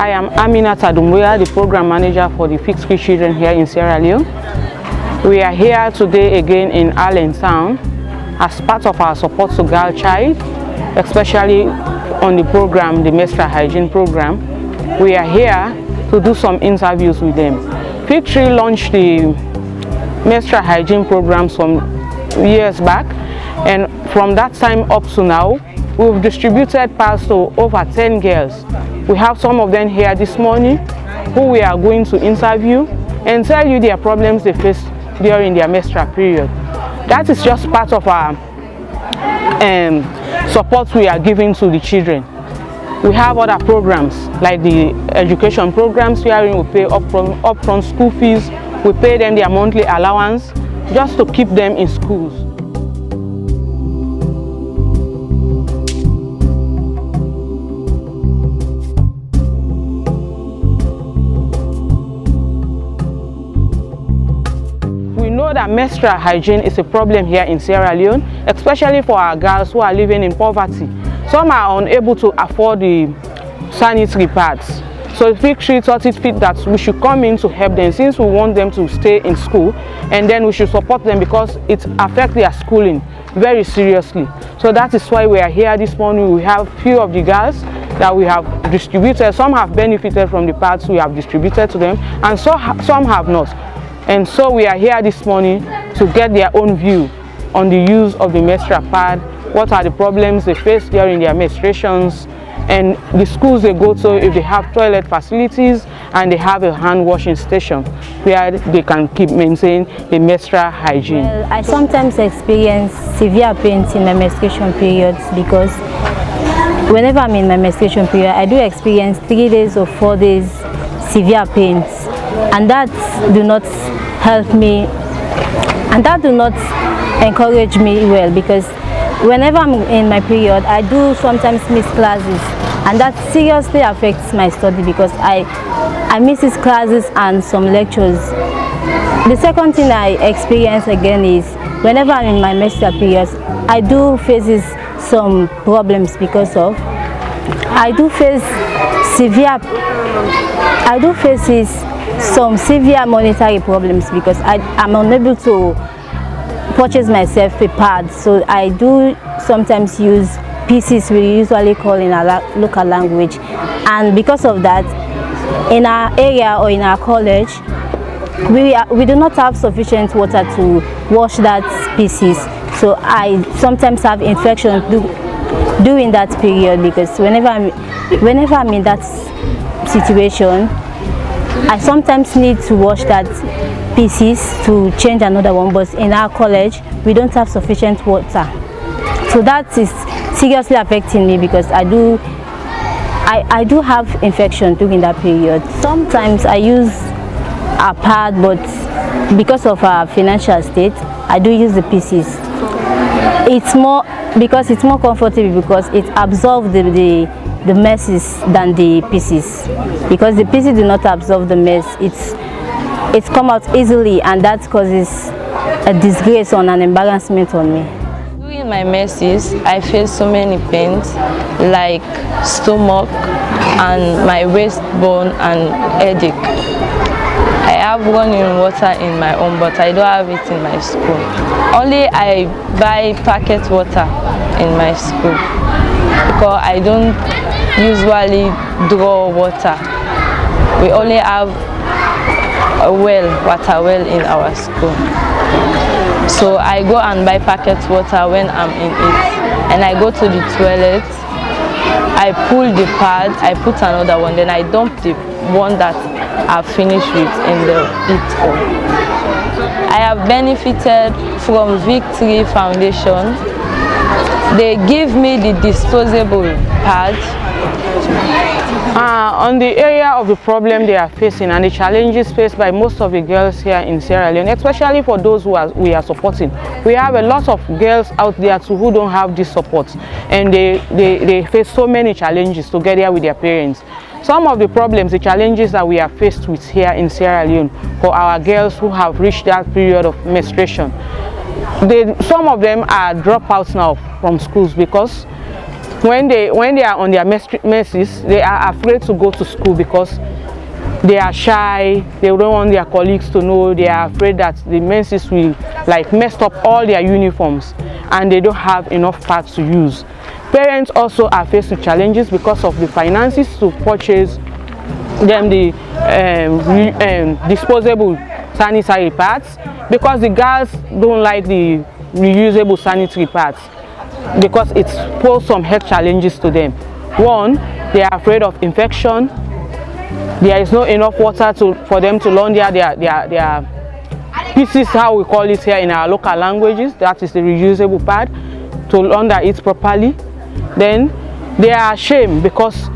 I am Amina Tadumbuya, the program manager for the Fixed Key Children here in Sierra Leone. We are here today again in Allentown as part of our support to girl child, especially on the program, the menstrual hygiene program. We are here to do some interviews with them. Fig Tree launched the menstrual hygiene program some years back, and from that time up to now, we've distributed pads to over 10 girls. We have some of them here this morning who we are going to interview and tell you their problems they face during their menstrual period. That is just part of our support we are giving to the children. We have other programs like the education programs where we pay upfront school fees, we pay them their monthly allowance just to keep them in schools. We know that menstrual hygiene is a problem here in Sierra Leone, especially for our girls who are living in poverty. Some are unable to afford the sanitary pads. So Fig Tree thought it fit that we should come in to help them since we want them to stay in school, and then we should support them because it affects their schooling very seriously. So that is why we are here this morning. We have few of the girls that we have distributed. Some have benefited from the pads we have distributed to them, and some have not. And so we are here this morning to get their own view on the use of the menstrual pad, what are the problems they face during their menstruations, and the schools they go to, if they have toilet facilities and they have a hand washing station where they can maintain the menstrual hygiene. Well, I sometimes experience severe pains in my menstruation periods because whenever I'm in my menstruation period, I do experience 3 days or 4 days severe pains, and that do not help me and that do not encourage me well, because whenever I'm in my period, I do sometimes miss classes, and that seriously affects my study because I miss these classes and some lectures. The second thing I experience again is whenever I'm in my menstrual periods, I do face some problems because of I do face some severe monetary problems because I'm unable to purchase myself a pad. So I do sometimes use pieces we usually call in our local language, and because of that, in our area or in our college, we do not have sufficient water to wash that pieces. So I sometimes have infection during that period because whenever I'm in that situation, I sometimes need to wash that pieces to change another one, but in our college we don't have sufficient water. So that is seriously affecting me because I do have infection during that period. Sometimes I use a pad, but because of our financial state, I do use the pieces. It's more comfortable because it absorbs the messes than the pieces, because the pieces do not absorb the mess. It's come out easily, and that causes a disgrace and an embarrassment on me. During my menses, I feel so many pains like stomach and my waist bone and headache. I have running water in my home, but I don't have it in my school. Only I buy packet water in my school because I don't usually draw water. We only have a water well in our school. So I go and buy packet water when I'm in it, and I go to the toilet, I pull the pad, I put another one, then I dump the one that I've finished with in the it hole. I have benefited from Victory Foundation. They give me the disposable pad. On the area of the problem they are facing and the challenges faced by most of the girls here in Sierra Leone, especially for those we are supporting, we have a lot of girls out there too who don't have this support, and they face so many challenges together with their parents. Some of the problems, the challenges that we are faced with here in Sierra Leone for our girls who have reached that period of menstruation, some of them are dropouts now from schools because when they are on their menses, they are afraid to go to school because they are shy. They don't want their colleagues to know. They are afraid that the menses will like mess up all their uniforms, and they don't have enough pads to use. Parents also are faced with challenges because of the finances to purchase them the disposable sanitary pads, because the girls don't like the reusable sanitary pads because it poses some health challenges to them. One, they are afraid of infection. There is not enough water for them to launder their pieces, how we call it here in our local languages, that is the reusable pad, to launder it properly. Then they are ashamed because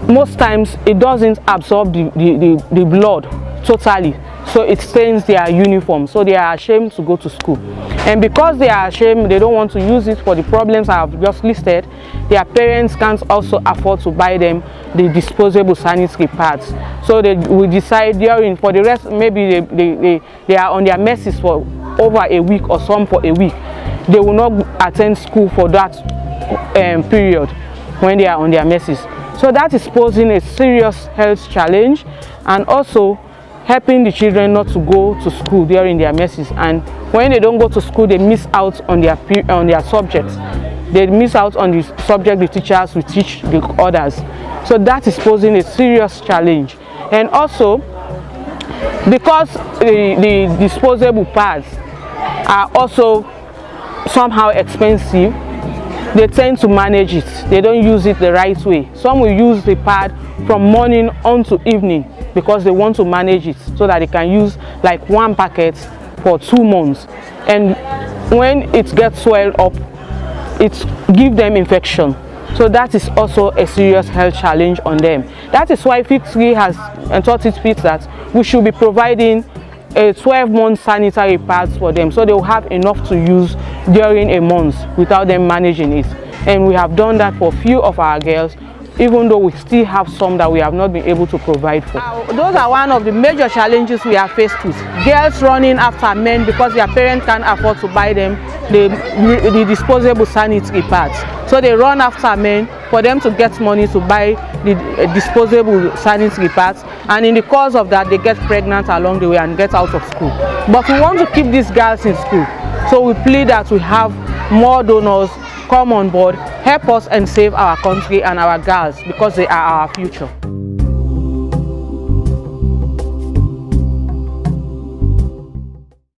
most times it doesn't absorb the blood totally, so it stains their uniform, so they are ashamed to go to school. And because they are ashamed, they don't want to use it for the problems I have just listed. Their parents can't also afford to buy them the disposable sanitary pads, so they will decide during, for the rest, maybe they are on their messes for over a week, or some for a week. They will not attend school for that period when they are on their messes. So that is posing a serious health challenge, and also helping the children not to go to school during their messes. And when they don't go to school, they miss out on their subjects. They miss out on the subject the teachers will teach the others. So that is posing a serious challenge. And also, because the disposable pads are also somehow expensive, they tend to manage it. They don't use it the right way. Some will use the pad from morning on to evening because they want to manage it so that they can use like one packet for 2 months. And when it gets swelled up, it gives them infection. So that is also a serious health challenge on them. That is why Fit 3 has thought it fit that we should be providing a 12-month sanitary pads for them, so they will have enough to use during a month without them managing it. And we have done that for a few of our girls, even though we still have some that we have not been able to provide for. Those are one of the major challenges we are faced with. Girls running after men because their parents can't afford to buy them the disposable sanitary pads. So they run after men for them to get money to buy the disposable sanitary pads, and in the course of that they get pregnant along the way and get out of school. But we want to keep these girls in school, so we plead that we have more donors come on board, help us and save our country and our girls, because they are our future.